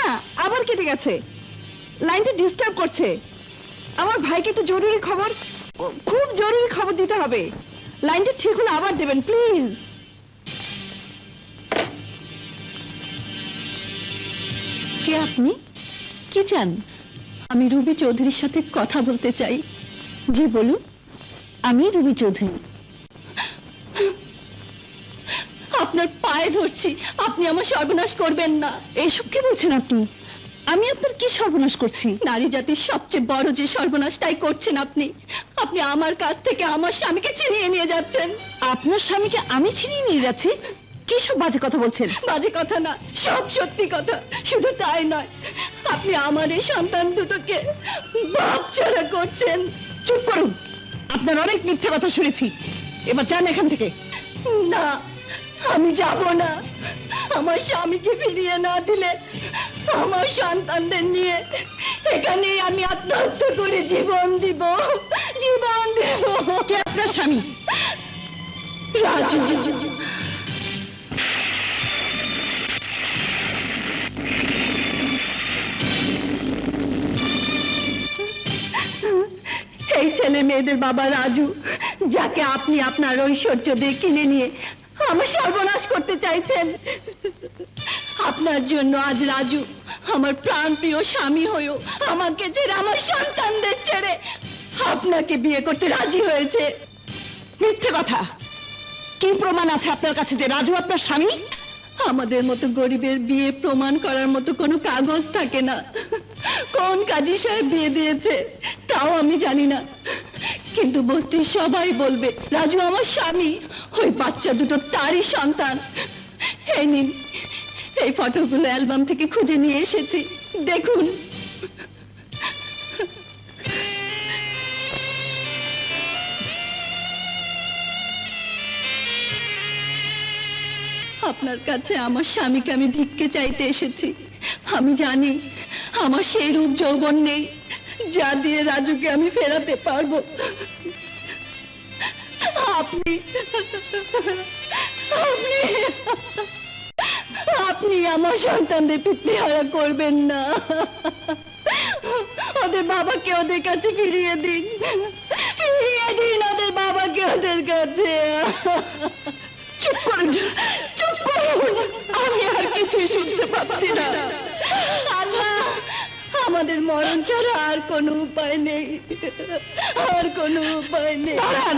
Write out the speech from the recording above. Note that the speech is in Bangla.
না, আবার কেটে গেছে। লাইনটা ডিস্টার্ব করছে। আমার ভাইকে একটু জরুরি খবর, খুব জরুরি খবর দিতে হবে। লাইনটা ঠিক হলে আবার দেবেন প্লিজ। কে আপনি? কি চান? আমি রুবি চৌধুরীর সাথে কথা বলতে চাই। জি বলুন। আমি রুবি চৌধুরী। আপনার পায়ে ধরছি, আপনি আমার সর্বনাশ করবেন না। এসব কি বলছেন আপনি? আমি আপনার কি সর্বনাশ করছি? নারী জাতির সবচেয়ে বড় যে সর্বনাশটাই করছেন আপনি। আপনি আমার কাছ থেকে আমার স্বামীকে ছিনিয়ে নিয়ে যাচ্ছেন। আপনার স্বামীকে আমি ছিনিয়ে নিয়ে যাচ্ছি? কি সব বাজে কথা বলছেন? বাজে কথা না, সব সত্যি কথা। শুধু তাই নয়, আপনি আমার এই সন্তান দুটোকে বাপছাড়া করছেন। চুপ করুন, আপনার অনেক মিথ্যে কথা শুনেছি। এবার যান এখান থেকে। না, আমি যাব না। আমার স্বামীকে ফিরিয়ে না দিলে আমার সন্তানদের নিয়ে এখানেই আমি আত্মহত্যা করে জীবন দিব, জীবন দেব। কে আপনার স্বামী? রাজু। এই ছেলে মেয়েদের বাবা রাজু, যাকে আপনি আপনার ঐশ্বর্য দিয়ে কিনে নিয়ে আমার সর্বনাশ করতে চাইছেন। আপনার জন্য আজ রাজু আমার প্রাণপ্রিয় স্বামী হয়েও আমাকে ছেড়ে, আমার সন্তানদের ছেড়ে আপনাকে বিয়ে করতে রাজি হয়েছে। মিথ্যে কথা। কি প্রমাণ আছে আপনার কাছে যে রাজু আপনার স্বামী? আমাদের মতো গরিবের বিয়ে প্রমাণ করার মতো কোনো কাগজ থাকে না। কোন কাজী সাহেব বিয়ে দিয়েছে তাও আমি জানি না, কিন্তু বস্তির সবাই বলবে রাজু আমার স্বামী। ওই বাচ্চা দুটো তারই সন্তান। এই নিন, এই ফটোগুলো অ্যালবাম থেকে খুঁজে নিয়ে এসেছি, দেখুন। আপনার কাছে আমার স্বামীকে আমি ভিক্ষে চাইতে এসেছি। আমি জানি আমার সেই রূপ যৌবন নেই যা দিয়ে রাজুকে আমি ফেরাতে পারবো। আপনি আপনি আপনি আমার সন্তানদের পিতৃহারা করবেন না। ওদের বাবাকে ওদের কাছে ফিরিয়ে দিন, ফিরিয়ে দিন ওদের বাবাকে ওদের কাছে। চুপ করুন, চুপ করুন। আমি আর কিছুই শুনতে পাচ্ছি না। আল্লাহ, আমাদের মরণ ছাড়া আর কোনো উপায় নেই, আর কোনো উপায় নেই। দাঁড়ান।